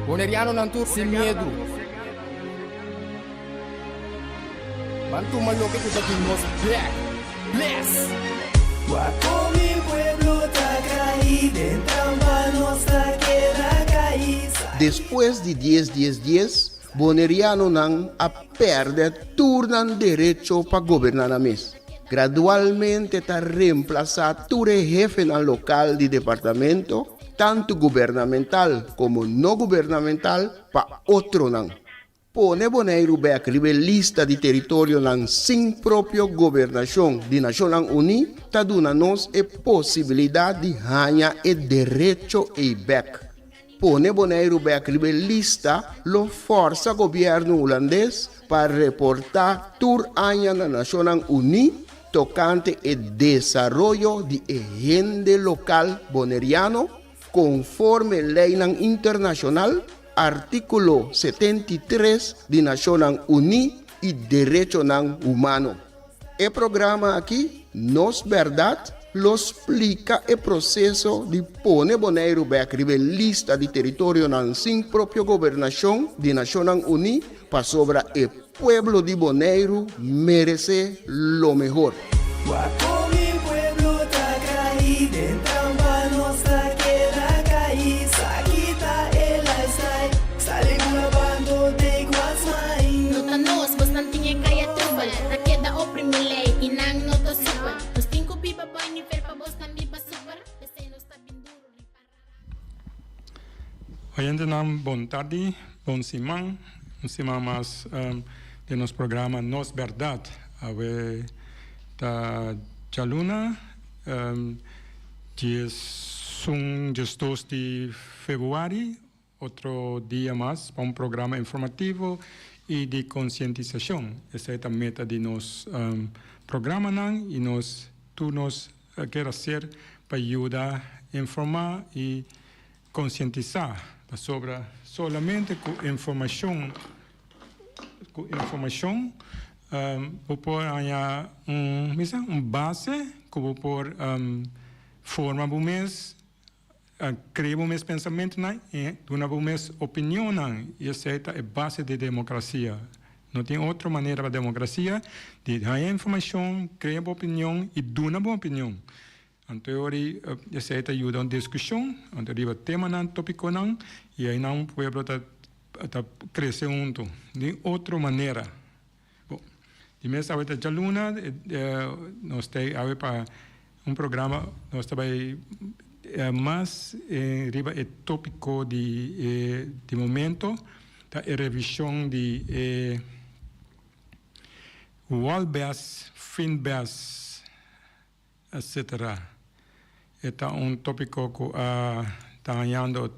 Bonaireano não tur sem medo. Bantu maloque que daqui nos back. Bless. Guapo mi pueblo tacaí, dentro nossa queda caída. Después de 10, Bonaireano não a perder turnan derecho para gobernar a mes. Gradualmente está reemplazado tu jefe en local de departamento, tanto gubernamental como no gubernamental, para otro nan. Pone Bonaire a escribir lista de territorio nan sin propio gobernación de Naciones Unidas, ta duna nos a posibilidad de ganhar el derecho e back. Pone Bonaire a escribir lista lo forza gobierno holandés para reportar tur año na Naciones Unidas tocante el desarrollo de agente local bonaireano conforme ley internacional, artículo 73 de Naciones Unidas y Derecho Humano. El programa aquí, Nos Berdat, lo explica el proceso de poner Bonaire a escribir lista de territorio sin propia gobernación de Naciones Unidas para sobre el pueblo de Bonaire merece lo mejor. Guapo mi pueblo tacaí, dentro nossa queda caída. Quita el lifestyle, sale grabando de guasmai. Nota nos, bastante kaya trubal. Na queda oprimilay, inang noto super. Nos tinko pipa boy ni fer pa bos nan bipa super. Dese nos ta binduro ni para. Oyente nam bon tarde, bon simang. Un simang mas de nos programa Nos Berdat. Awe ta jaluna son 2 de febrero, otro día más para un programa informativo y de concientización. Esa es la meta de nos programa y tú nos quieres hacer para ayudar a informar y concientizar sobre solamente con información por haya base como por forma do mês criar o mês pensamento e uma mês opinião e essa é a base da democracia. Não tem outra maneira para a democracia de dar informação, criar opinião e dar uma boa opinião. Então, essa é ajuda a discussão, então arriba tema tópico e aí o povo está crescer junto de outra maneira. De mês a outra jaluna nós temos para programa nós também mais riba é tópico de momento da revisão de Walbes, Finbes, etc. Este tópico que está ganhando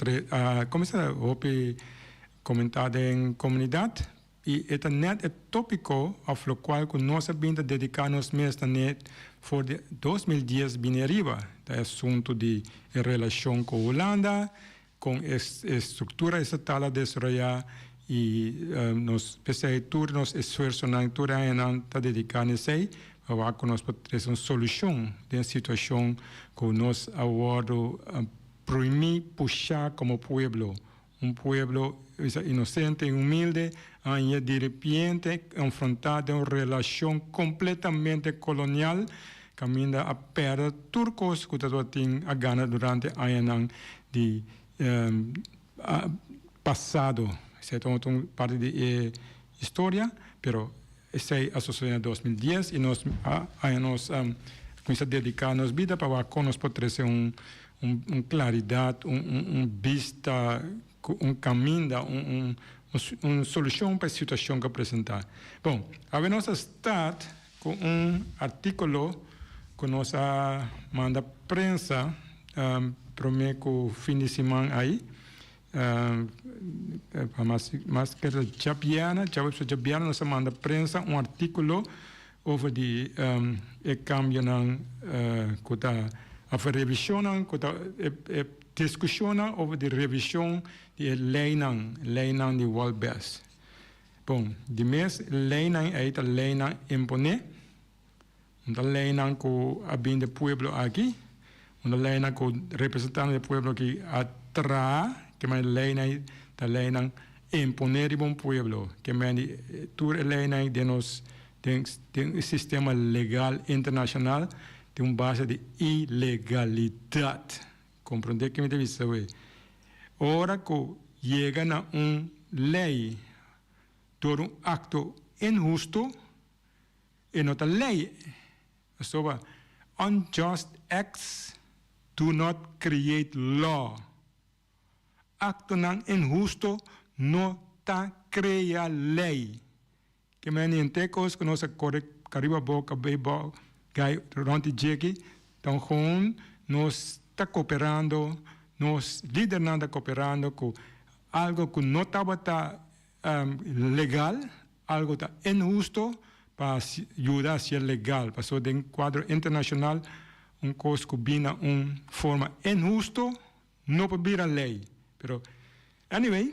como se hope comentado em comunidade. E este net é tópico ao qual nós vamos dedicar-nos mês por 2010 bem arriba. É assunto de relação com a Holanda, com a estrutura estatal a desenvolver e nos PCI nos esforços na altura está dedicar-nos para que nós possamos uma solução de uma situação que nós agora proibir puxar como pueblo. Pueblo inocente e humilde, e de repente enfrentado a uma relação completamente colonial, caminha a perda turcos que tem a gana durante anos de passado. Essa é uma parte da história, mas essa é a sociedade de 2010 e nós começamos a dedicar nossa vida para que nós possamos ter uma claridade, vista, caminho, uma solução para a situação que apresentar. Bom, agora nós estamos com artículo que nós manda prensa para o fim de semana aí, mas que é jabiana, nós manda prensa artículo over die cambio a revisão, discussão over de revisão de leiding de Walbes. Bom, de mês leiding é a leiding impone, uma leiding que abin de pueblo aqui, uma leiding que representante do pueblo que atrás, que mais leiding da lei nang imponer un pueblo, que meni tur lei nang de nos tem sistema legal internacional tem base de ilegalidade. Compreende que me deve saber? Ora que chega a lei por acto injusto, e nota lei, sobre unjust acts do not create law. Acto não injusto não ta cria lei. Que me niente coisa que nós cariba boca bebo gai ronti jeki, então gewoon nós está cooperando, nós liderando cooperando com algo que não estava legal, algo tá injusto para ajudar a ser legal. Passou de quadro internacional coisa que vina forma injusto, não para vir a lei. Pero, anyway,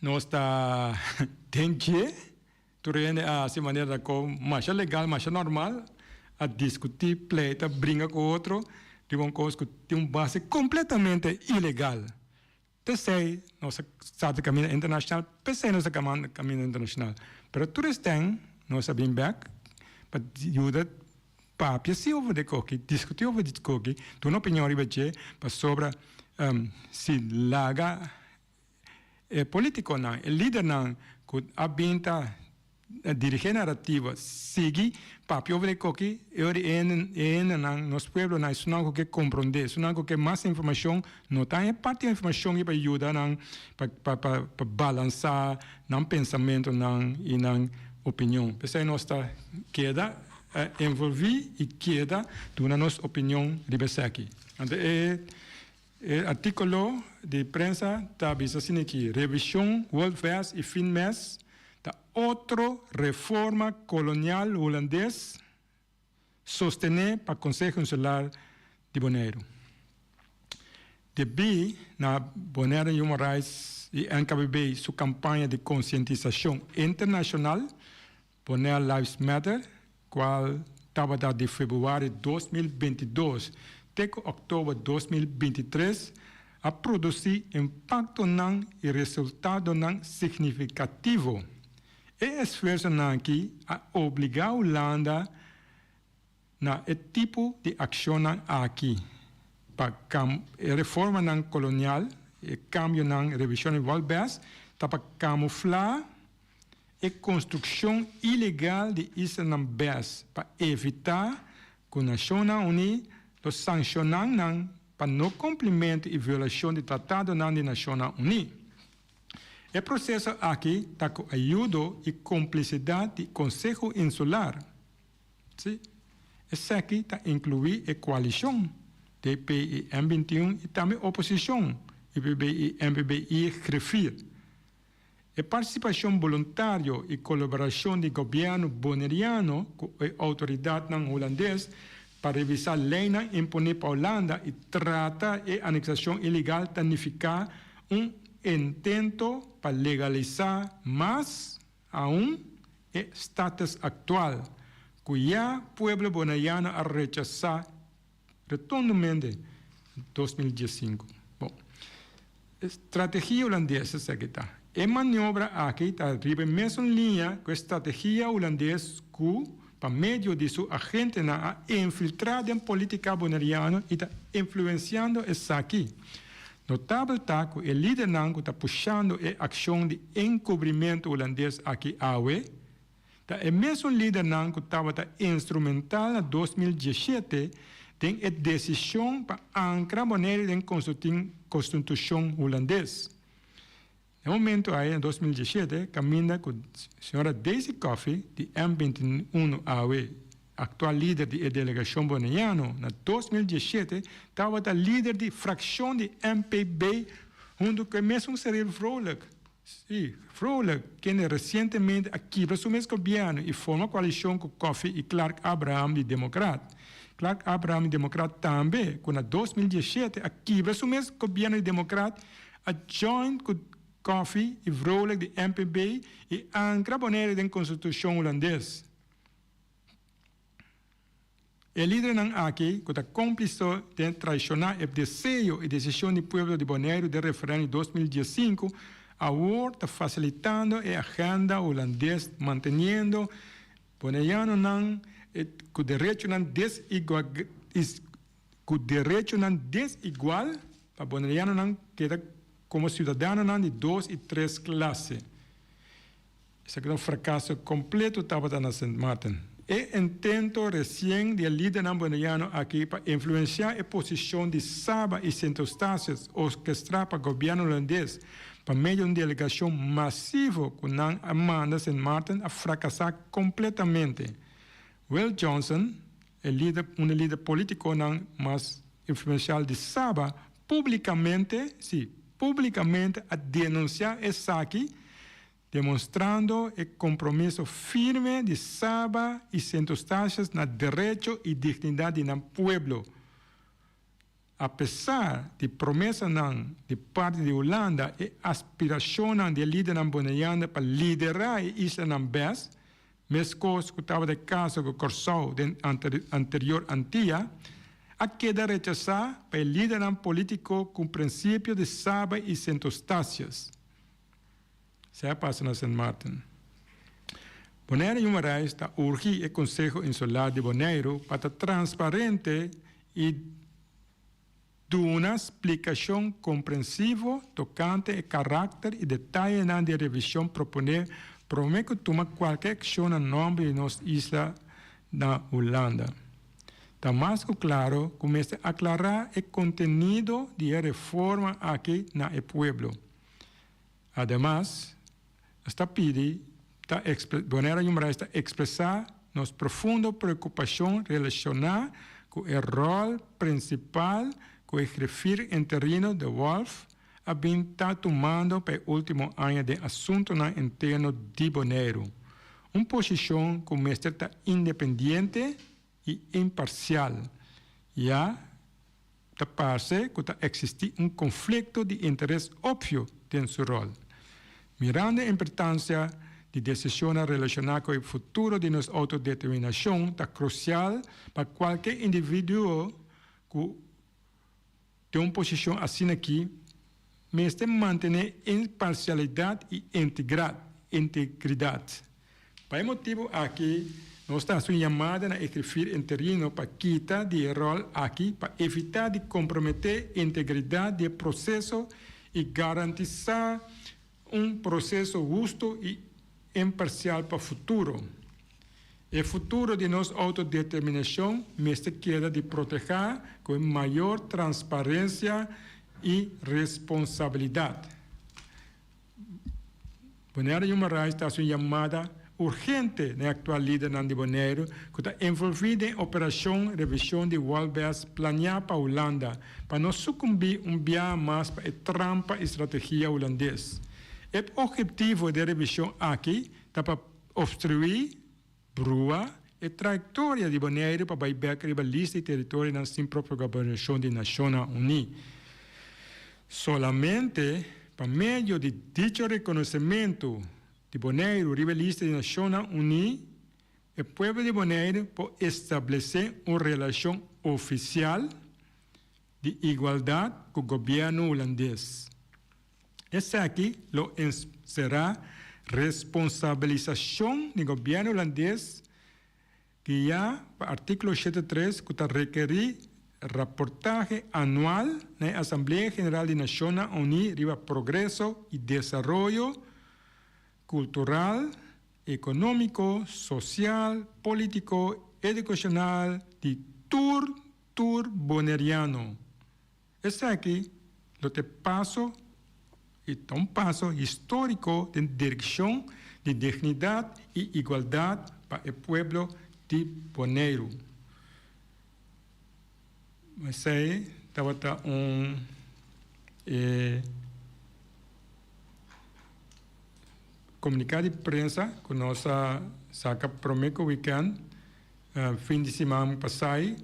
nós está tem que de maneira como mais legal, mais normal, a discutir, pleita, brinca com outro, de uma coisa que tem base completamente ilegal. Pensei, nossa estado caminho internacional, pensei nossa caminho internacional. Pero tudo tem, nossa bem back, para ajudar para pensar over de coque, discutir over de coque, tu uma opinião ribeche, para sobre se laga político não, líder não, que abinta dirigir narrativa, seguir papel over de coque, nos pueblos não, isso não que compreender, isso não que mais informação, não tem parte da informação que para ajudar para balançar, não pensamento não e não opinião. Pensei nós está queda envolver e queda de uma nossa opinião de aqui. Artículo de prensa está dizendo aqui, revisão World Fest e fim mês da outra reforma colonial holandês sostener para o Conselho Consular de Bonaire. Debi na Bonaire Human Rights e NKBB sua campanha de conscientização internacional Bonaire Lives Matter, qual estava de fevereiro de 2022 até outubro de 2023, a produzir impacto não e resultado não significativo. E esforço não aqui a obrigar a Holanda na tipo de ação aqui para a reforma não colonial e cambio não revisão de Walbers para camuflar a construção ilegal de Israel para evitar que a Nações Unidas sancionem para não cumprimento e violação do Tratado das Nações Unidas. O processo aqui está com ajuda e cumplicidade do Conselho Insular. Sim? Esse aqui está incluído a coalição DP e M21 e também a oposição, IPB e MPBI refere. A participação voluntária e colaboração do governo bonaireano com a autoridade holandesa para revisar a lei imponível para a Holanda e tratar a anexação ilegal danificar intento para legalizar mais aún o status atual, cuya pueblo bonaireano a rechazar rotundamente em 2015. Bom, estratégia holandesa é que está. A maniobra aqui está arriba mesmo linha com a estratégia holandesa que, para meio de sua agente, a infiltrar em política bonaireana e está influenciando isso aqui. Notável está que o líder não está puxando a ação de encobrimento holandês aqui AUE. É mesmo líder não que estava instrumental em 2017 tem a decisão para ancrar Bonaire em Constituição holandesa. No momento aí, em 2017, caminha com a senhora Daisy Coffey, de M21 AUE, atual líder da delegação bonaireana. Em 2017, estava a líder da fração de NKBB, junto com o mesmo Cyril Vrolijk. Sim, Vrolijk, que recentemente aqui para o mesmo governo e forma coalição com Coffey e Clark Abraham, de Democrata. Clark Abraham, de Democrata, também, quando em 2017, aqui para o mesmo governo de Democrata, a joint com Coffey e Vrolijk de MPB e ancra Bonaire da Constituição holandesa. O líder não aqui, que está cúmplice de traicionar o desejo e decisão do povo de Bonaire de referendo em 2015, ahora está facilitando la agenda holandesa, manteniendo Bonaiano con derecho desigual, con derecho desigual, para Bonaiano queda como ciudadano de 2 y 3 clases. Ese es un fracaso completo estaba en St. Martin. Intento recién del líder bonaiano aquí para influenciar la posición de Saba y Centro-Estácios orquestada para el gobierno holandés por medio de una delegación masiva con Amanda St. Martin a fracasar completamente. Will Johnson, un líder político más influencial de Saba, públicamente a denunciar esa aquí, demostrando el compromiso firme de Saba y Centro-Estácios en el derecho y dignidad del pueblo. A pesar de promesas de parte de Holanda y aspiración del líder bonaiano para liderar la isla Nambes, mesmo que estaba de caso que Corsau de anterior Antilla, a queda rechazada por el líder político con principio de Saba y Centro-Estácios. Se pasa en St. Martin. Bonaire y Marais está urgiendo el Consejo Insular de Bonaire para estar transparente y de una explicación comprensiva tocante el carácter y detalle de revisión promete tomar cualquier acción en nombre de nuestra isla de Holanda. Está más que claro, comienza a aclarar el contenido de la reforma aquí en el pueblo. Además, esta pide, Bonaire y Marais está expresar nuestra profunda preocupación relacionada con el rol principal que el jefe interino de Wolf ha estado tomando para el último año de asuntos internos de Bonaire. Una posición que está independiente y imparcial. Ya parece que existe un conflicto de interés obvio en su rol. Mirando la importancia de decisiones relacionadas con el futuro de nuestra autodeterminación, está crucial para cualquier individuo que tiene una posición así aquí, debe mantener imparcialidad y integridad. Por ese motivo, aquí, nuestra llamada a escribir interino para quitar el rol aquí, para evitar de comprometer la integridad del proceso y garantizar un proceso justo y imparcial para el futuro. El futuro de nuestra autodeterminación me queda de proteger con mayor transparencia y responsabilidad. Bonaire y Marais está su llamada urgente de actual líder de Bonaire, que está envolvido en operación revisión de Walbers planeada para Holanda, para no sucumbir un día más para la trampa y estrategia holandesa. El objetivo de revisión aquí está para obstruir, brua, la trayectoria de Bonaire para bailar la lista de territorios sin propia gobernación de Naciones Unidas. Solamente por medio de dicho reconocimiento de Bonaire, rivalista de Naciones Unidas, el pueblo de Bonaire puede establecer una relación oficial de igualdad con el gobierno holandés. Es aquí lo será responsabilización del gobierno holandés que ya, por artículo 73, que requiere reportaje anual en la Asamblea General de Naciones Unidas sobre progreso y desarrollo cultural, económico, social, político, educacional de tour bonaireano. Es aquí lo que paso y un paso histórico de dirección de dignidad y igualdad para el pueblo de Bonaire. Esse estava comunicado de prensa que nossa saca prometo weekend, fim de semana passado,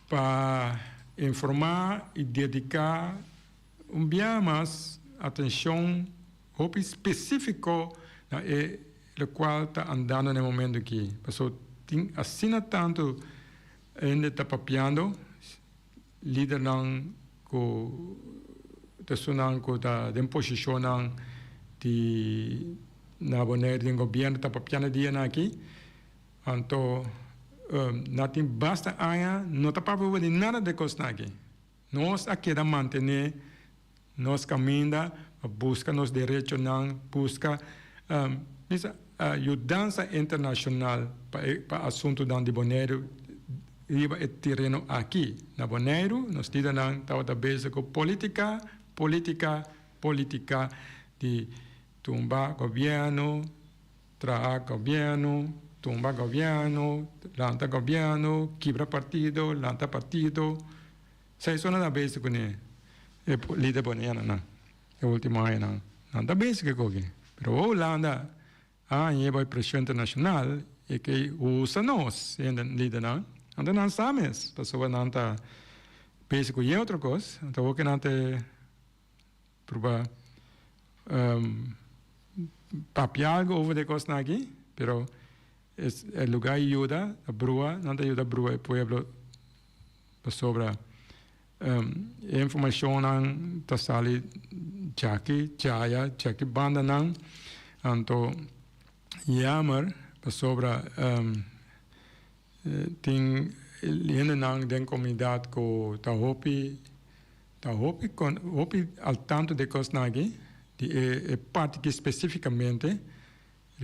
para informar e dedicar dia mais atenção específico no qual está andando no momento aqui. Porque assina tanto ainda está papiando, líder não que está de posição na Bonaire do governo está papiando dia aqui, então não tem basta aia, não está para de nada de coisa aqui. Nós aqui da manter nós caminha, busca nos direitos não, busca ajudança internacional para assunto de Bonaire riba o terreno aqui na Bonaire, nós tida não estava base com política de tumbar governo, traar governo, tumbar governo, lanta governo, quebra partido, lanta partido. Sai só na base com ele. É líder boniano não. É o último ano não. Não da base que coque. Pero o Holanda e vai pressão internacional e que usa nós, líder não. Então não sabemos, pessoa não tá base com outra coisa. Então o que não te provar papiar algo over de coisa aqui, pero é lugar ajuda a brua, não te ajuda a brua o pueblo sobre informação não tá sali chaki banda não, então jammer sobre tem ainda não den comunidade com tá hopi al tanto de coisa aqui de parte que especificamente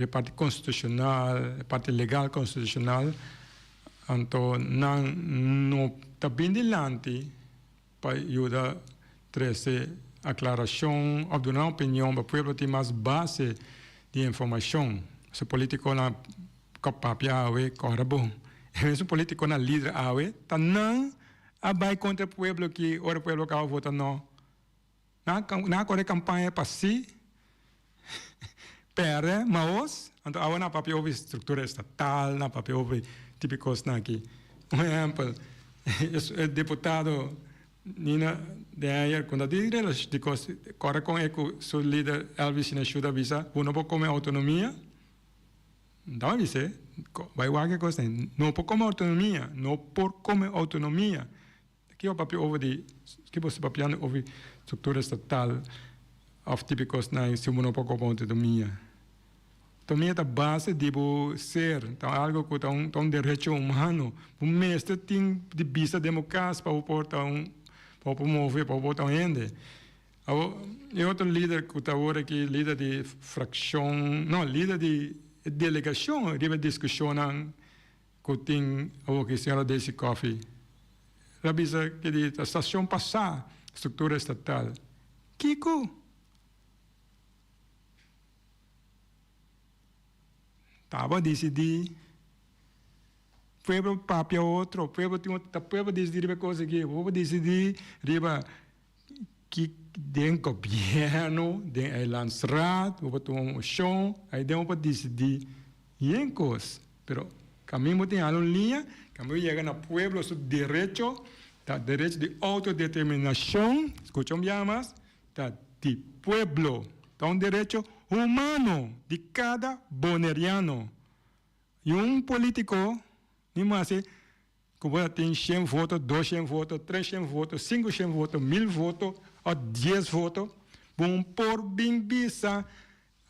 a parte constitucional, a parte legal constitucional, então não está bem delante para ajudar a trazer aclaração ou dar uma opinião para o povo ter mais base de informação. Se o político na capapia awe corre bom, se o político na líder awe, tá não abai contra o povo que ora o povo que vota não. Na corre campanha para si, perde, mas então agora na papel houve estrutura estatal, na papel houve típicos aqui. Por exemplo, o deputado Nina de ayer quando diz que corre com o seu líder Elvis na ajuda visa, não pode comer autonomia. Não vai dizer, vai que coisa, não pode comer autonomia, não pode comer autonomia. Aqui o papel houve de, que você papel houve estrutura estatal, of típicos na se não pode comer autonomia. Autonomia é a base de ser, então algo que é um direito humano. O mestre tem de vista democrática para promover, para botar ende. E outro líder que está agora aqui, líder de fração, não, líder de delegação, riba discussão que tem o que se chama desse coffee. Rabisa que a estação passar, estrutura estatal. Kiko? Estava decidir. Pueblo papia outro, pueblo tem outra, pueblo decidir coisa aqui, pueblo decidir riba que den governo, den lançrat, pueblo tomar um chão, aí den para decidir em coisa. Pero caminho tem uma linha, caminho chega na pueblo seu direito, tá direito de autodeterminação, escutam bem mais, tá de pueblo, tá um direito humano de cada boneriano. E político, nem mais, como tem 100 votos, 200 votos, 300 votos, 500 votos, 1000 votos, ou 10 votos, vão por bem visa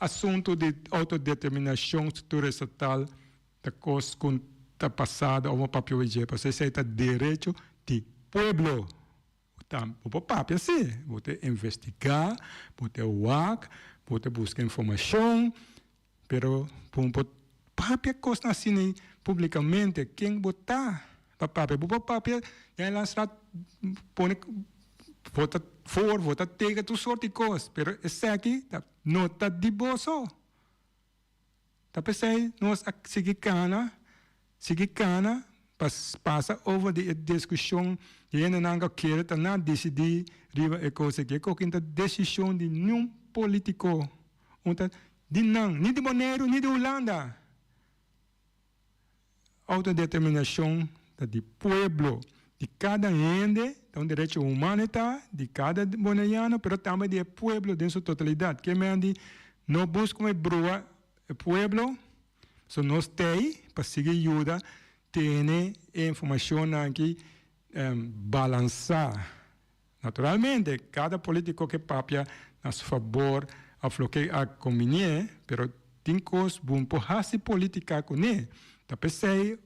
assunto de autodeterminação estrutura estatal da coisa que está passada ou papel de para você ter direito de pueblo. Então, o papel assim, você investigar, você WAC, você buscar informação, pero papel coisa assim publicamente quem botar papel, o papel já lançar vota for, vota tega, tu sorte de coisas, pero esse aqui não está de bolso. Tá pensando, nós seguir cana, passa over de discussão, e ainda não quer, tá não decidir, riba é coisa que é decisão de nenhum político, de não, nem de Bonaire, nem de Holanda. Autodeterminação de pueblo, de cada ende, então direito humanitário de cada bonaiano, mas também de pueblo em sua totalidade. Que me andi, não busca uma brua o pueblo, so nós temos para seguir ajuda, ter informação aqui balançar. Naturalmente, cada político que papia a seu favor, of lo que a conveniente, pero tincos bom porrasi política com ele. Tá pensei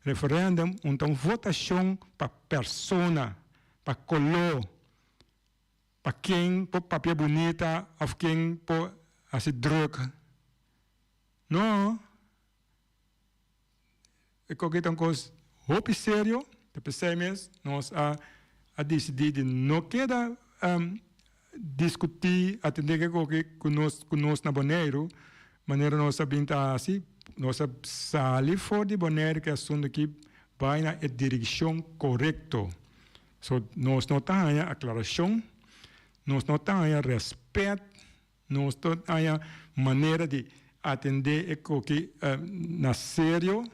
referendum uma votação para persona, para color, para quem por papel bonita, ou quem por assim droga. Não. Eu coloquei um coisa roupa sério, tá pensei mesmo, nós a decidir de não queda discutir, atender que conosco na Bonaire, maneira nós sabemos assim, nós saímos fora de Bonaire que assunto que vai na direção correta. So, nós não temos a aclaração, nós não temos a respeito, nós não temos a maneira de atender que na sério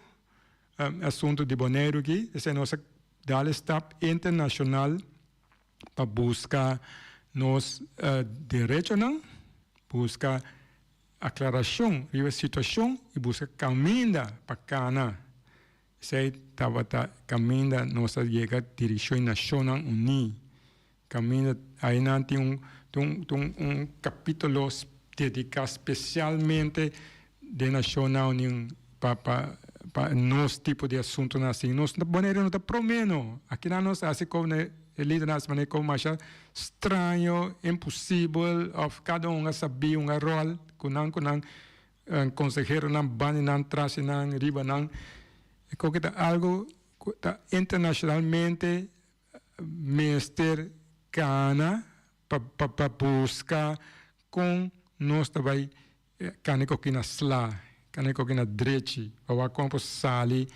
assunto de Bonaire aqui, esse é nosso dar step internacional para buscar nos direitos, buscar aclaração da situação e buscar caminho para cá. Sei estava caminho nossa chega direção nacional unida. Caminho aí não tem um capítulo dedicado especialmente de nacional para nosso tipo de assunto assim. Nós Bonaire não está promeno. Aqui na nossa assim como ele nas maneira como mais estranho, impossível, of cada sabia rol, kunang consejero nan bani nan trase nan riba nan. Eu que algo internacionalmente mister cana para buscar com nós também canico que na sla, canico que na dreche, para como sali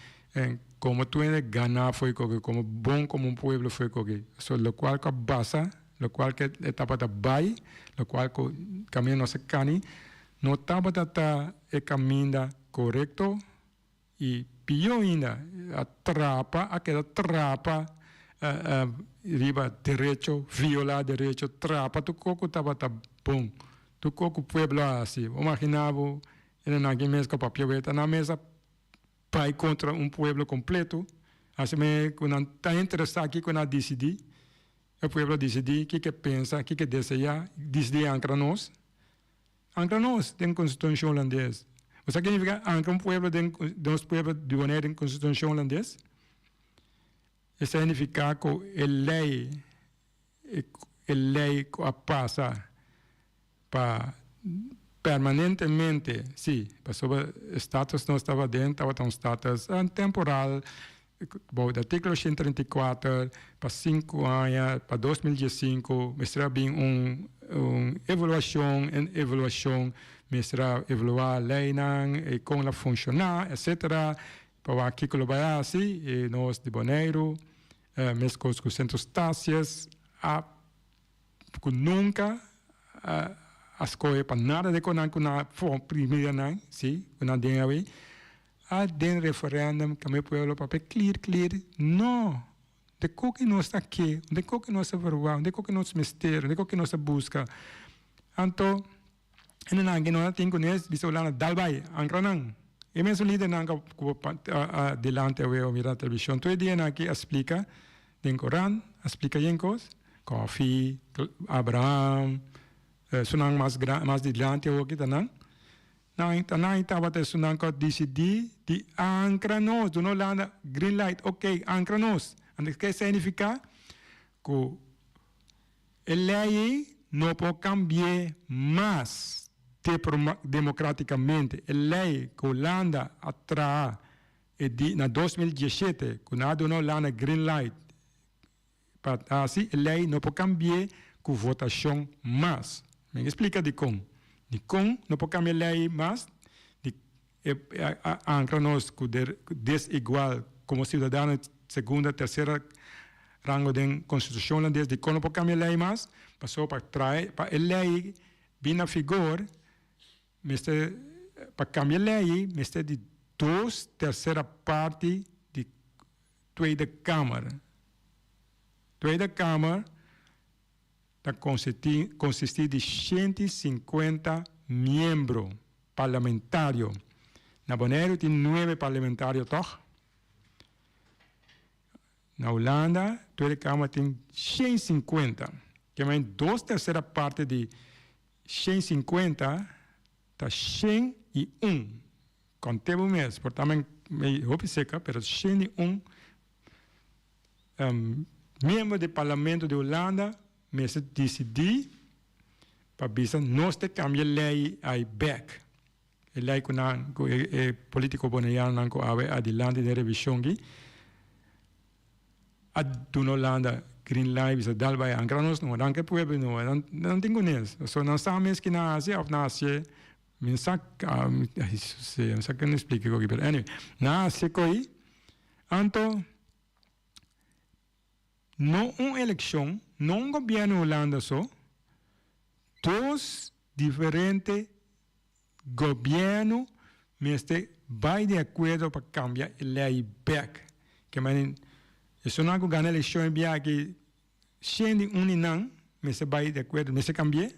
como tu en Ghana foi como bom como um pueblo foi so lo cual que basa, lo cual que etapa da bai, lo cual que caminho nossa cani, no tapa da caminho correto e pior ainda aquela trapa riba direito, violar direito, trapa, tu coco tapa bom, tu coco pueblo assim, imaginava, ele não tem mesmo papel, na mesa pai contra pueblo completo, assim quando está interessado aqui quando decidir, o pueblo decidir, que pensa, que deseja, decidir ancra nós tem constituição holandesa. Você significa ancra pueblo dos pueblos de Bonaire tem constituição holandesa? Isso significa que a lei que passa para permanentemente, sim, sobre status não estava dentro, estava um status temporal, o artigo 134, para 5 anos, para 2015, será bem uma evaluação, será evaluar a lei, e como ela funcionar, etc. Para aqui que vai assim, nós de Bonaire, mesmo com os centros tácias, nunca as coisas para nada de conan primeira não, sim, conan den aí, den referendum que me pueblo papel clear, não, de que nós está aqui, de que nós verwang, de que nós mistério, de que nós busca, então, não que nós tem conhece, bisolana dalbai, angranang, e mesmo líder não que delante eu mirar televisão, todo dia não que explica, den Coran, explica yenkos, coffee, Abraham sunang mas dilante o kita nang estava te sunang ko decidir di ancra nos do no lana green light okay ancra nos and que significa que a lei não pode cambiar mais democraticamente a lei que Holanda atrás na 2017 quando no lana green light para assim a lei não pode cambiar com votação mais. Me explica de como. De como não pode cambiar lei mais, ancra nós com desigual como cidadão de segunda, terceira rango da Constituição holandesa, de como não pode cambiar lei mais, passou para a lei vir na figura, para cambiar lei, mas de 2/3 parte de Tweede Câmara. Tweede Câmara está consistir de 150 membros parlamentários. Na Bonaire tem 9 parlamentários, toch? Na Holanda, toda a Câmara tem 150, que é 2/3 parte de 150, está 101. Contemos mesmo, porque também me roupa seca, mas 101 membros do parlamento de Holanda mesmo decidiram para bisa nós te cambiar lei aí back. A lei que o político bonaire não ave adiante de revisão que a do Holanda green light bisa dal by angranos no dan que pueblo no não tem conhece. So não sabemos que na Ásia ou na Ásia mensak se que não explique o que pero anyway na Ásia coi anto não uma eleição não governo Holanda só dos diferentes governos mesmo vai de acordo para cambiar a lei back que manin isso não é que ganha eleição em via que sendo não mesmo vai de acordo mesmo cambiar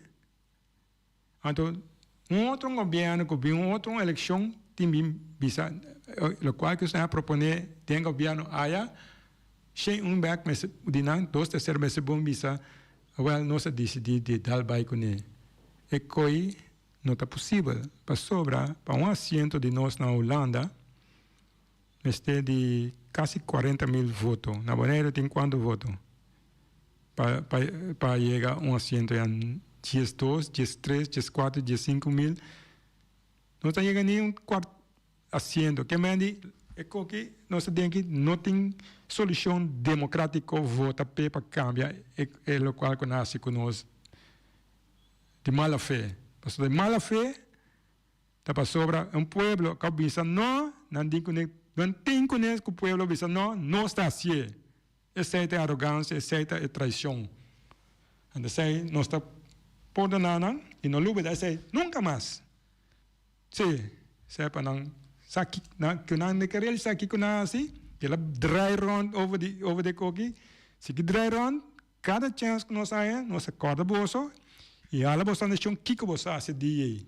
então outro governo que vem outra eleição tem bisa o qual que você propõe tem governo aya sem back mesmo dinang dos terceiro mesmo bom bisa well, nós decidimos de dar baixo com ele. E coi não está possível para sobrar para assento de nós na Holanda, este de quase 40.000 votos. Na Bonaire tem quanto votos? Para chegar assento em 12, 13, 14, 15.000. Não está chegando nem quarto assento. Que mande é que nós temos que não tem solução democrática vota para cambiar é o qual que nasce conosco de mala fé. Porque de mala fé está para sobra pueblo que pensa não tem conhece que o pueblo pensa não está assim. Essa é a arrogância, essa é a traição. Então sei nós está perdonando e não luta essa nunca mais. Sim, sei para não Saki que não querer saki que não assim, que ela dry round over the cookie, se que dry round cada chance que nós saia, nós acorda bolso e ela bolsa na chão que bolsa esse dia.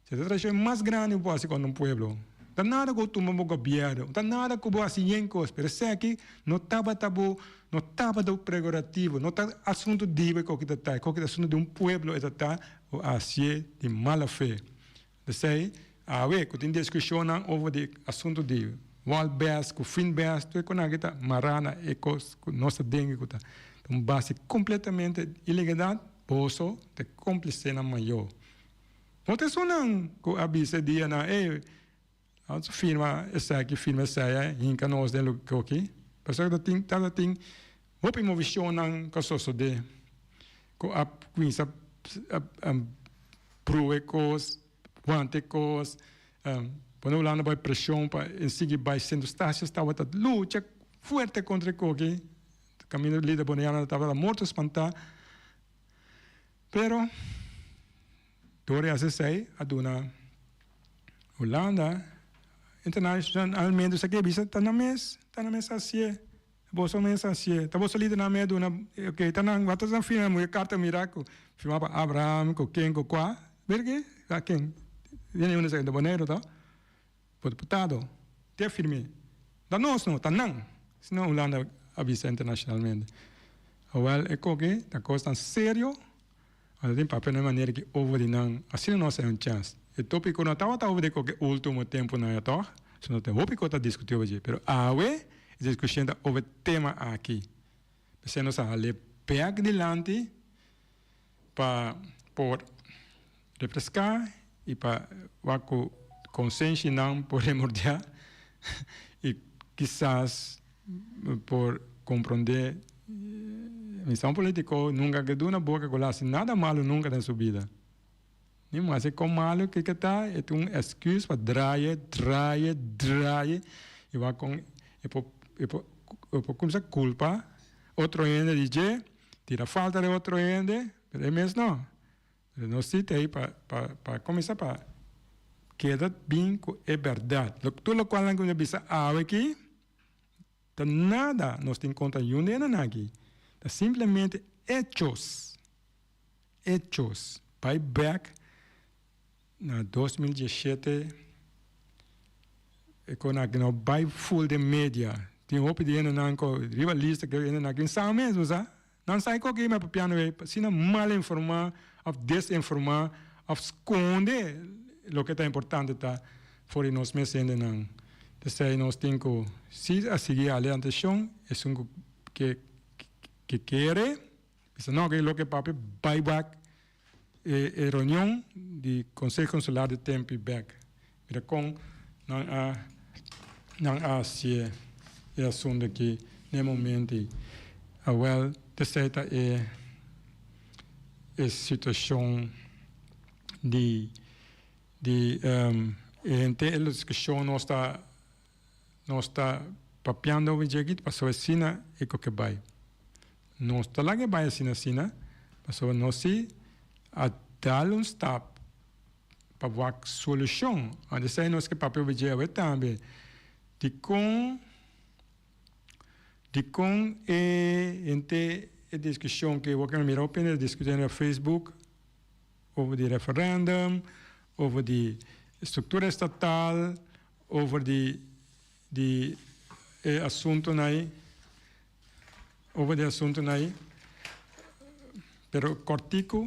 Se a traição mais grande pode com um pueblo. Tá nada que tu mo governo, tá nada que boa assim coisas, pero sei que não tava tabu, não tava do prerrogativo, não tá assunto de que tá, que assunto de pueblo tá o assim de mala fé. Sei que tem discussão over de assunto de wild bears, com fin bears, tu é que kita marana ecos, nossa dengue que tá, então base completamente ilegal, posso te cúmplice na maior. Não tem só não que avisa dia na a firma essa aqui firma essa em que nós delo que aqui, pessoal que tem hope movição não que só de que a quinta pro ecos quanto coisas, quando lá não vai pressão para seguir vai sendo estácio estava a luta forte contra o que caminho líder Bonaire estava morto espantar, pero Dore a sei a dona Holanda internacionalmente isso aqui bisa tá na mesa assim bolso mesa assim tá bolso líder na mesa dona ok tá na batas na firma mulher carta miraco firma para Abraham com quem com qua verge a quem viene una de Bonaire, tá? Por deputado, te firme. Da nós não, tá não. Senão Holanda avisa internacionalmente. Well, é que tá coisa tão sério. Olha, tem papel de maneira que over de não, assim não é um chance. E tópico não estava over de qualquer último tempo na toa, se não tem tópico tá discutindo hoje, pero awe discutindo over tema aqui. Você não sabe pegar delante para por refrescar e para o consciência não primordial e quizás por compreender missão política nunca que dá na boca com assim nada malo nunca na sua vida nem mais é como malo que está é excuse para draie e vai com por começar culpa outro ende diz tira falta de outro ende mas é mesmo não. Não se tem para começar para quedar bem com a verdade. Tudo o qual nós bisa aqui, tá nada nós tem conta nenhuma aqui. Tá simplesmente hechos. By back na 2017 e quando não by full de mídia. Tem roupa de não com rivalista que não aqui sabe mesmo, sabe? Não sai qualquer mais para piano se não mal informar of desinformar, of esconder o que está importante tá for nós mesmos não. Então, nós temos que se a seguir a orientação, é um que quer, isso não é o que papai vai back reunião de Conselho Consular de tempo back. Mira com não há se é assunto que no momento well terceira é situação de entre a discussão nós está papiando o jeito para saber se é o que vai nós está lá que vai assim para saber nós se a dar step para ver solução a dizer nós que papel vai ter também de com entre a discussão que eu quero mirar a discussão no Facebook over de referendum, over de estrutura estatal, over de assunto aí, over de assunto aí, pero cortico,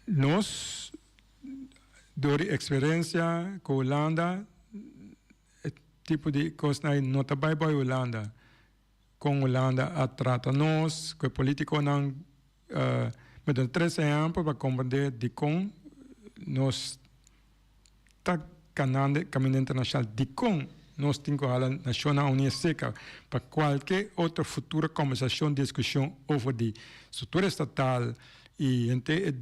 nós dor experiência com Holanda tipo de coisa aí não tá bem para Holanda com Holanda a trata nós que político não me dá 13 anos para compreender de com nós tá caminhando internacional de com nós temos a nacional unia seca para qualquer outra futura conversação discussão over de estrutura estatal e entre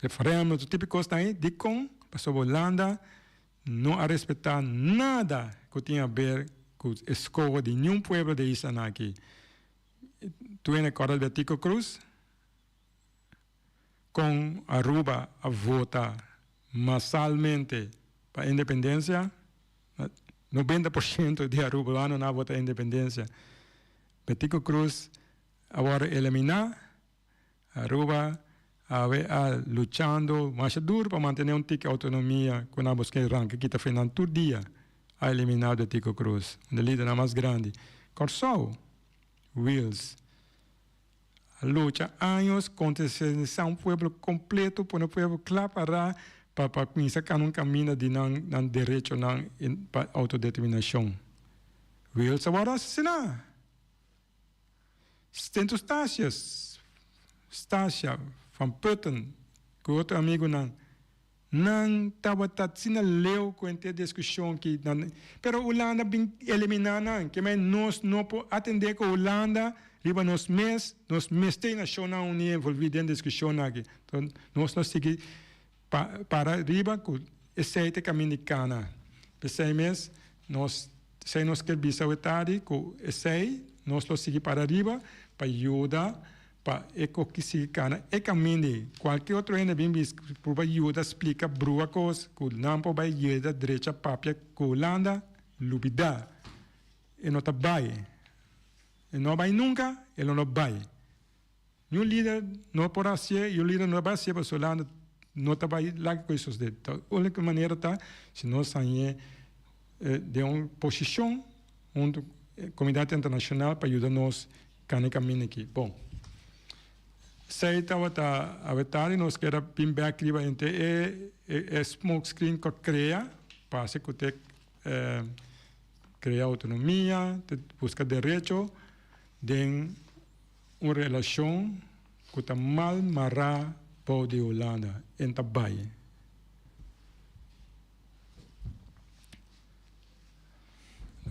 referendo tipo de coisa aí de com para Holanda não a respeitar nada que tenha a ver com a escola de nenhum pueblo de Isana aqui. Tu é na Coral de Tico Cruz com Aruba a votar massalmente para a independência, 90% de Aruba não a votar a independência. Tico Cruz agora eliminar Aruba lutando mais duro para manter um tique de autonomia com a busca de ranking que está fazendo todo dia a eliminar o Tico Cruz, o líder mais grande. Corsou, Wills, a luta anos contra um povo completo, para um povo claro para começar a um caminho de não direito para autodeterminação. Wills agora assassinar. Stento Stácia, van Putten, que outro amigo não estava tatsina leu com a discussão que pero Holanda bem eliminar não que mas nós não po atender com Holanda riba nós tem nacional unia envolvida em discussão aqui então nós seguir para riba com esse caminho de cana pensei mesmo nós quer bisauetari com esse nós seguir para riba para ajudar para que se cana caminho qualquer outro ainda bem para ajuda explica brua coisa que não pode ajudar direita papia que Holanda lubida e não está bem e não vai nunca ele não vai nenhum líder não pode ser e o líder não vai ser para Holanda não está bem lá com isso de a única maneira tá se nós sair de uma posição onde a comunidade internacional para ajudar nós cana caminho aqui bom sei estava a vetar e nós quer bem back riba entre smoke screen que cria para se que cria autonomia busca direito de uma relação que está mal marra para de Holanda em Tabai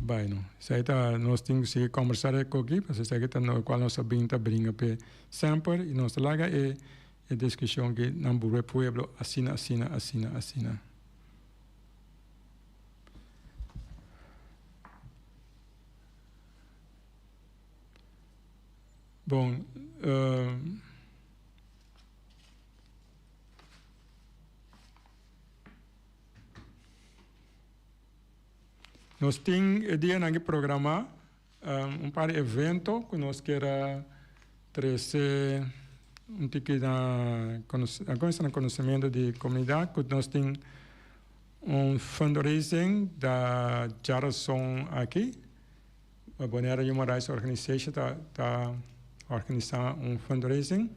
Bem, não. Sei tá nós temos que conversar com aqui, para sei que tá no qual nós sabemos tá brinca pe sempre e nós larga é discussão que não bure pueblo assina. Bom, nós temos dia naquele programa par de eventos que nós queremos trazer tipo de conhecimento de comunidade que nós temos fundraising da geração aqui Bonaire Human Rights Organization está organizando fundraising.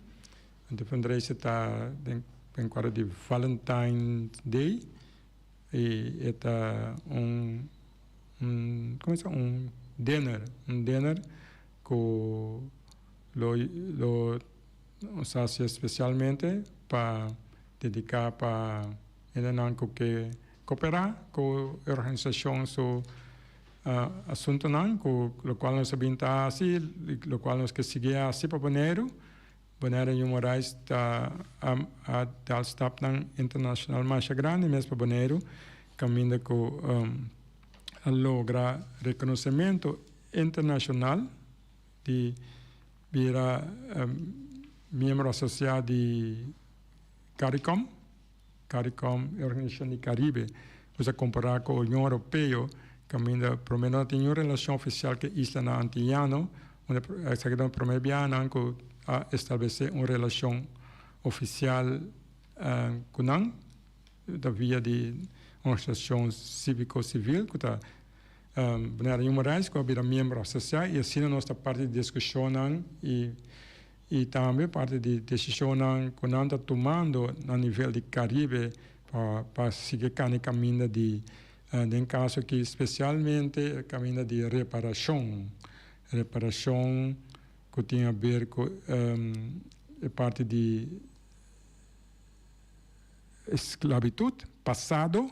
De fundraising está en cuadro de Valentine's Day. Y está un dinner que lo se hace especialmente para dedicar para el que cooperar con la organización asunto lo cual nos habita así, lo cual nos que sigue así para Bonaire Human Rights está al staff internacional más grande mesmo para Bonaire, caminda a lograr reconocimiento internacional de vira miembro asociado de CARICOM, Organización del Caribe, usa comparar con la Unión Europea, caminda primero tiene una relación oficial que Isla Antillano, donde se queda primero que a establecer una relación oficial con la vía de organización cívico-civil, que está Bonaire Human Rights, que es miembro asociado, y así nuestra parte de discusión y también parte de decisión que nos está tomando a nivel de Caribe para seguir el camino en caso que especialmente el camino de reparación que tiene a ver con parte de esclavitud, pasado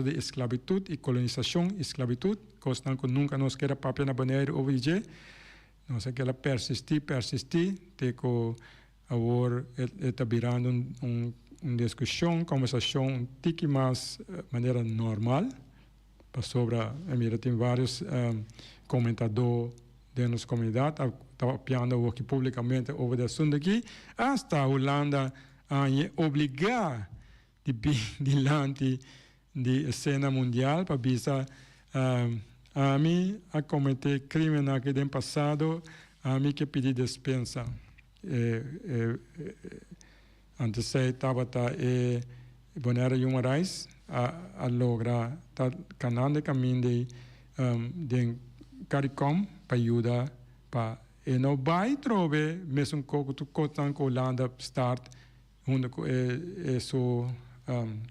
de esclavitud y colonización, esclavitud, cosas que nunca nos queda papel en Bonaire hoy. No sé que ela persistir, de que agora está virando uma discussão, conversação um tique mais maneira normal, para sobre, mira, tem vários comentadores dentro da comunidade, estava piando aqui publicamente over o assunto aqui, hasta a Holanda a obrigar de lante de cena mundial para visar a mim a cometer crime naquele passado, a mim que pedir dispensa. Antes estava Bonaire Human Rights a lograr canal de caminho de CARICOM para ajudar para e não vai trover mesmo que cotan com Holanda start onde isso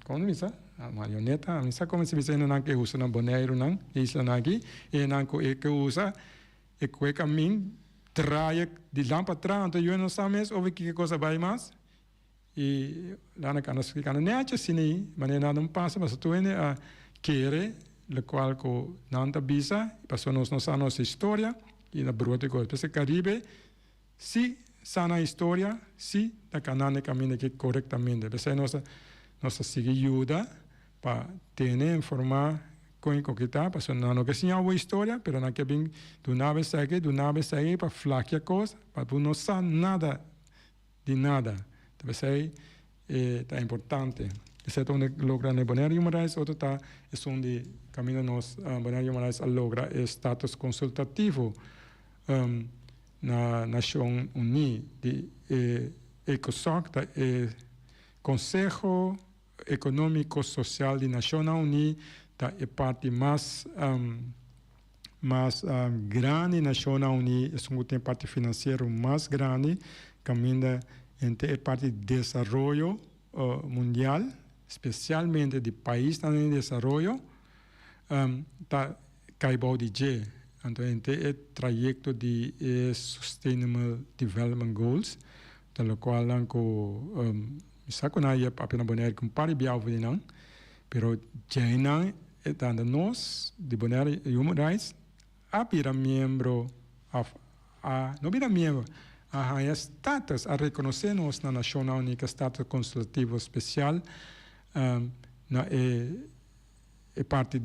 como diz a marioneta, a mim sabe como se diz não que usa na Bonaire não isla aqui e não que usa e que caminho trai de lá para trás então eu não sabe mesmo ouve que coisa vai mais e lá na cana se cana nete assim maneira não passa mas tu a querer o qual co não tá bisa passou nossa história e na brote coisa porque Caribe se sana história se da canane caminho que corretamente porque nossa sigue ajuda para ter informar com o que está passando não que sim a história mas não que bem do nave segue para flaquear a coisa para não saber nada de nada então é importante esse é onde logra na Bonaire Human Rights outro tá é onde caminho nós Bonaire Human Rights a logra status consultativo na Nação Unida de ECOSOC Conselho Econômico Social de Nação Unida é parte mais grande na Nação Unida tem parte financeira mais grande caminha entre a parte de desenvolvimento mundial especialmente de países em desenvolvimento tá caibou de G então é trajeto de Sustainable Development Goals pelo qual saco na ia apenas Bonaire com pare biau não, pero China está nós de Bonaire Human Rights a vira membro não vira membro a status a reconhecer nós na Nação Unida status consultivo especial na é parte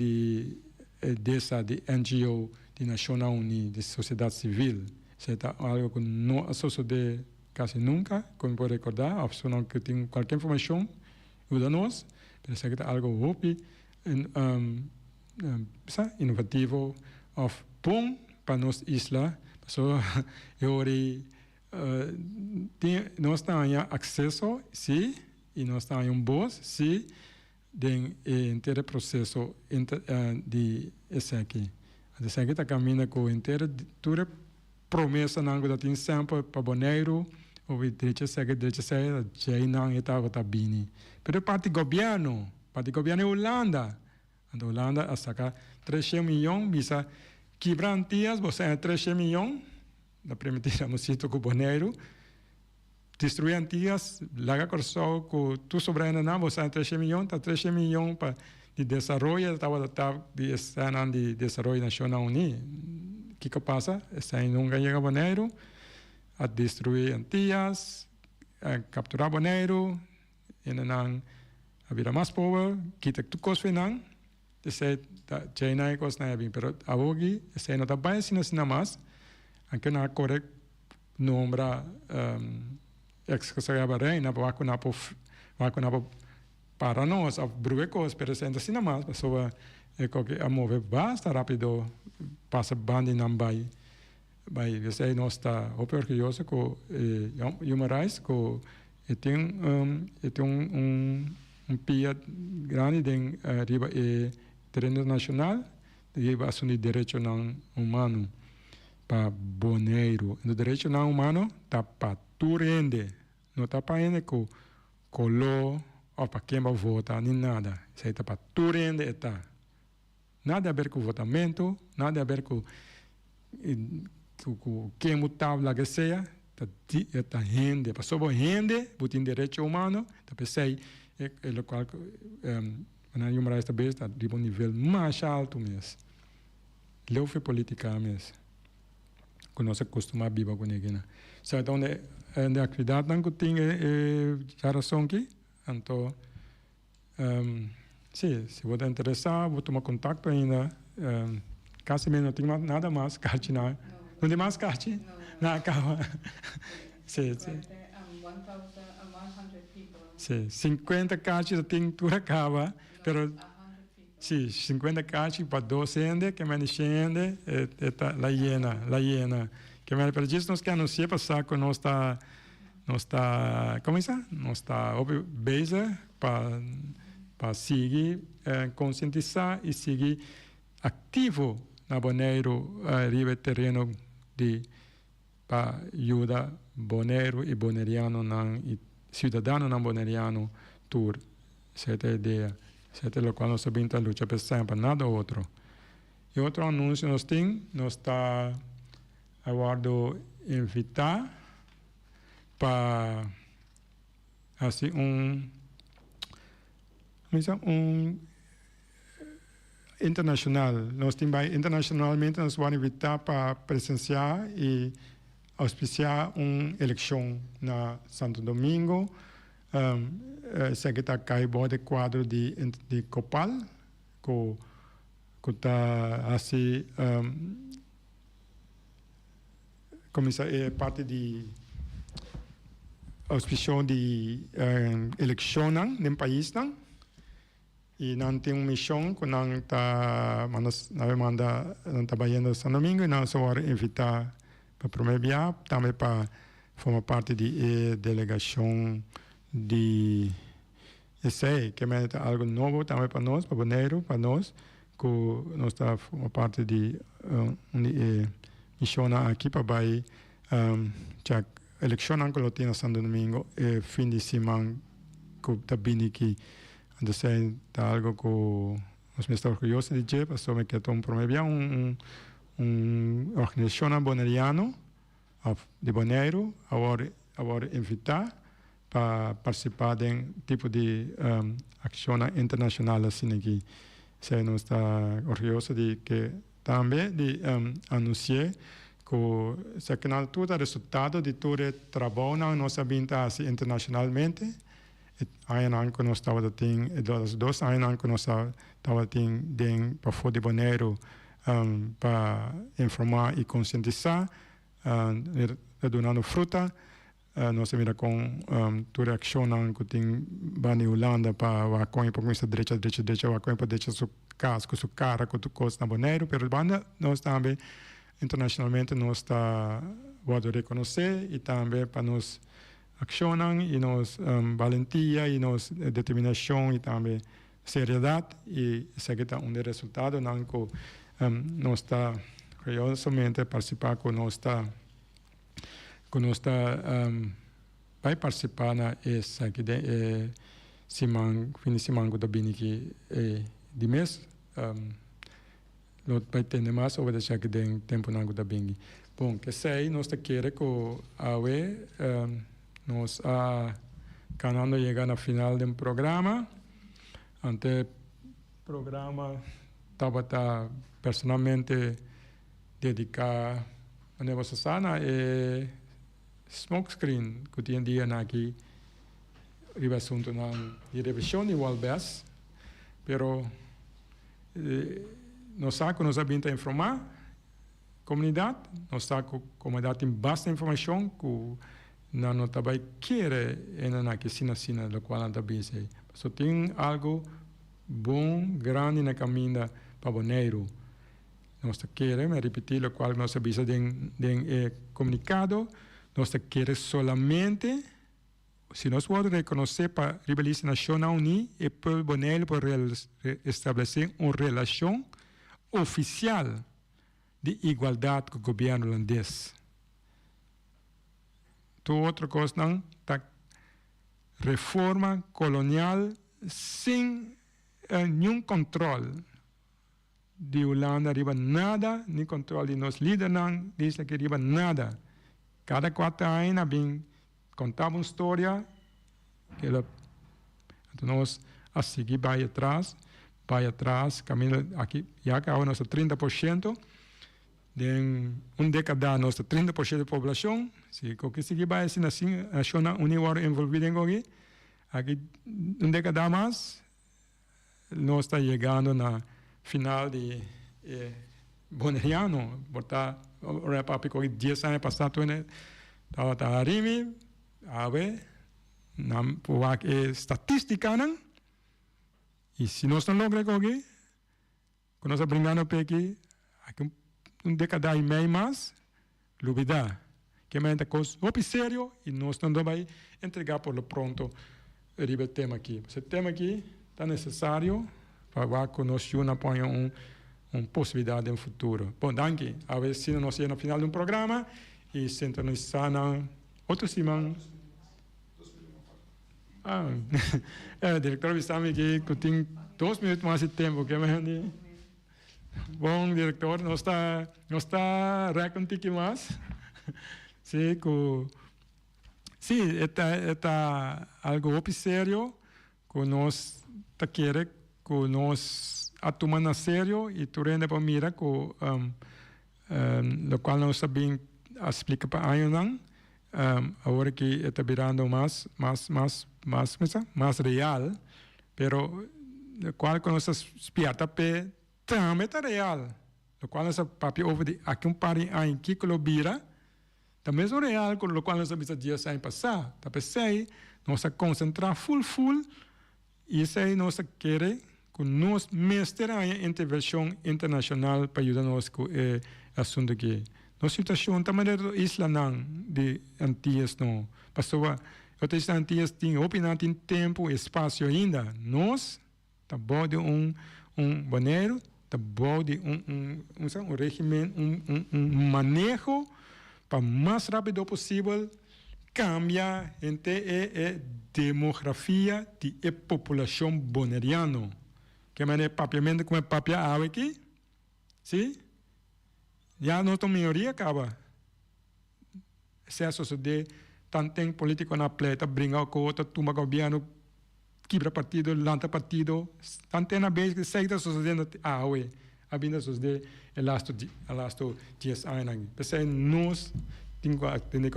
dessa de NGO de Nação Unida de sociedade civil isso é algo que não associo de quase nunca, como pode recordar, a pessoa que tem qualquer informação, ajuda-nos, mas é algo hope, inovativo, bom para nossa isla, nós temos acesso, sim, e nós temos voz, sim, em todo o processo de esse aqui. De sei que tá caminha com inteira toda promessa não que tem sempre para Bonaire, ou direita segue, já não está o tabini. Pero parte governo é Holanda. A Holanda a sacar 300 milhões, bisa quebrantias, você é 300 milhões, da permitir a música com Bonaire, destruir antigas, laga corso com tu sobrando não, você é 300 milhões, tá 300 milhões para de desenvolvimento, de estar de desenvolvimento nacional unido. O que passa? Está nunca chega a Bonaire, a destruir antigas, a capturar Bonaire, e não a vida mais pobre, quita tu coisa não, esse China é coisa não é bem, pero a hoje esse não está bem assim mais, aunque não é correto nombrar ex-secretário reina para para nós a bruecos, pero esse ainda assim mais, pessoa é que a mover basta rápido passa bande não vai você não está orgulhoso com human rights com tem pia grande de riba terreno nacional riba assumir direito não humano para Bonaire. O direito não humano está para tu rende, não está para rende com color ou para quem vai votar nem nada. Isso está para tu rende está. Nada a ver com votamento, nada a ver com quem mutável que seja. Está rende, para sobre rende, tem direito humano, está pensei é local na human rights também está de um nível mais alto mesmo. Leu foi política mesmo. Que nós acostumamos a viver com ninguém. Então, a atividade que tem a razão aqui. Então, se você interessar, vou tomar contato ainda. Quase não tem nada mais, carte não. Não tem mais carte? Não, acaba. Sim. 50 cartas tem tudo acaba, pero sim, 50 cartas para 200 que me enchende, la llena. Que me parece nós que anunciar passar com nós está como isso? Nós está base para seguir conscientizar e seguir ativo na Bonaire riba terreno de para ajudar Bonaire e bonaireano e cidadão não bonaireano tour. Essa é a ideia. Essa é o qual nós sabemos a luta para sempre, nada outro. E outro anúncio nós está aguardo invitar para assim internacional. Nós temos internacionalmente nós vamos invitar para presenciar e auspiciar uma eleição na Santo Domingo. Esse aqui está caibo de quadro de Copal, que está assim, como isso é parte de auspiciação de eleição no país, e não tem uma missão que não está trabalhando no Santo Domingo, e nós vamos invitar para promover, também para formar parte de delegação de esse que é algo novo também para nós, para Bonaire, para nós, que nós está formando parte de uma missão aqui para vai a eleição que nós temos no Santo Domingo é fim de semana que está vindo aqui. Então, é algo que nós estamos orgulhosos de dizer, para que estamos promovendo uma organização bonaireana de Bonaire, agora invitar para participar de um tipo de ação internacional assim aqui. Nós estamos orgulhosos de que também de anunciar que se na altura resultado de todo o trabalho nós sabemos assim internacionalmente. Ainda que nós estávamos tendo, 2 anos que nós estávamos tendo para fora de Bonaire para informar e conscientizar, donando fruta. Nós mira com toda a ação que tem na Holanda para o apoio para começar direita, o apoio para deixar sua cara, com coisa na Bonaire, mas nós também internacionalmente nós está pode reconhecer e também para nós acionam e nos valentia e nos determinação e também seriedade e isso aqui está um resultado não que não está curiosamente participar conosco vai participar na essa que fim de semana da bini que de mês não vai ter mais sobre deixar que tem tempo na da bini. Bom, que sei nós tá querer que nós canando chegar na final do programa. Ante programa estava personalmente dedicado a negócio sana e smokescreen que tinha dia aqui riba assunto na revisão igual vez, pero nós sabe nós abinta informar comunidade, nós sabe que a comunidade tem bastante informação que não também quer na que sina do qual anda bem sei. Só tem algo bom, grande na caminho para Bonaire. Nós queremos repetir o qual nós avisa de comunicado. Nós queremos solamente, se nós podemos reconhecer para a Rebelião Nacional Unida e para Bonaire para estabelecer uma relação oficial de igualdade com o governo holandês. Outra coisa não, tá reforma colonial sem nenhum controle de Holanda, arriba nada, nem controle de nós líderes, não, diz que arriba nada. Cada 4 anos, bem, contava uma história, que ela, então nós, a seguir, vai atrás, caminho aqui, já que agora nós 30%, de década, nós 30% da população, se qualquer seguir vai assim, a Nacional Unida envolvida em aqui, década mais, nós está chegando na final de Bonaireano, botar o papi com 10 anos passado, estava arime, a ver, na estatística, não? E se nós não logramos aqui, quando nós brincamos aqui, década e meia mais, dúvida, que é uma coisa muito séria e nós não vamos entregar por lo pronto o tema aqui. Esse tema aqui está necessário para que nós ponhamos uma possibilidade no futuro. Bom, danke. A ver se nós chegamos no final de programa e sintonizar na outra semana. Diretor, avisamos aqui que tem 2 minutos mais de tempo. Que me bom, diretor, nós está recontinuando mais. Sim, está algo muito sério que nós está querendo que nós tomamos a sério e turende para mirar que o qual nós sabemos explicar para a não agora que está virando mais real, pero o qual que nós espiata pe também está real, o qual nós papel over de aqui par em que lo vira também é real, com o qual nós sabemos dias sem passar, tá pensei nós concentrar full e isso aí nós querer que nós mestre a intervenção internacional para ajudar-nos com o assunto aqui. Nossa situação também é isla não de Antillas não. Pastor, outras Antillas tem opinião, tem tempo, espaço ainda. Nós tá bom de Bonaire, tá bom de um regime, manejo para mais rápido possível cambiar entre a demografia de população bonaireana. Que é papiamento como é papia água aqui, sim? Já nossa maioria acaba. Excesso de tanto político na pleta, brinca com outro, tuma governo, quebra partido, lanta partido, tanto na vez que seita sucedendo água, a vinda sucede elasto 10 anos. Pensei nós temos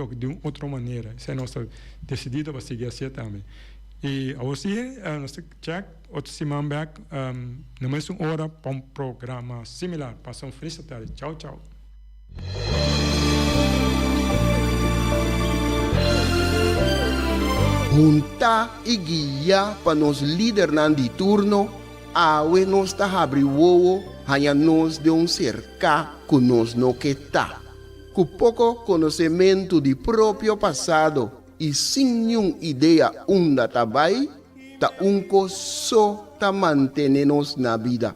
que de outra maneira, se nós decidido para seguir assim também. E hoje, nós check, outra semana back, na mesma hora, para um programa similar. Passam um feliz tarde. Tchau, tchau. Junta e guia para nos líder de turno, awe nos ta abri wowo, hanya nos de cerca que nos no que tá. Com pouco conhecimento de próprio passado, e sem nenhuma ideia onde tá vai, tá só tá manter-nos na vida.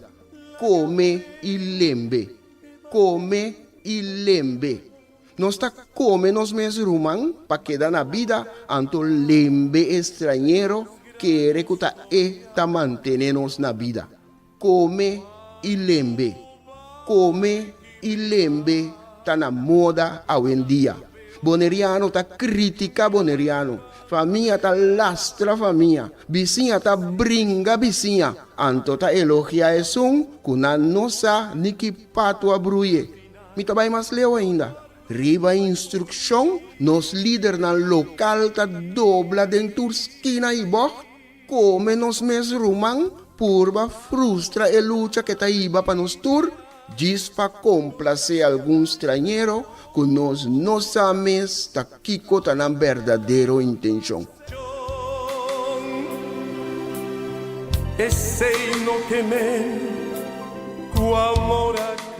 come e lembe. Come e lembe. Nós tá come nos mes rumang para quedar na vida, anto lembe estrangeiro que recuta e ta mantenernos na vida. Come e lembe. Come e lembe tá na moda hoje em dia. Boneriano tá critica boneriano. Família tá lastra família. Vizinha tá brinca vizinha. Anto tá elogia esum, kuna nossa niki pato abruye. Mi tá vai mais leu ainda. Riba instrução, nos líder na local tá dobla dentro esquina e boh. Come nos mes rumang, purba frustra e luta que tá iba para nos tur. Diz para complacer algum estrangeiro, que nós não sabemos tá kiko tá na verdadeira intenção. E sei no temer, com amor a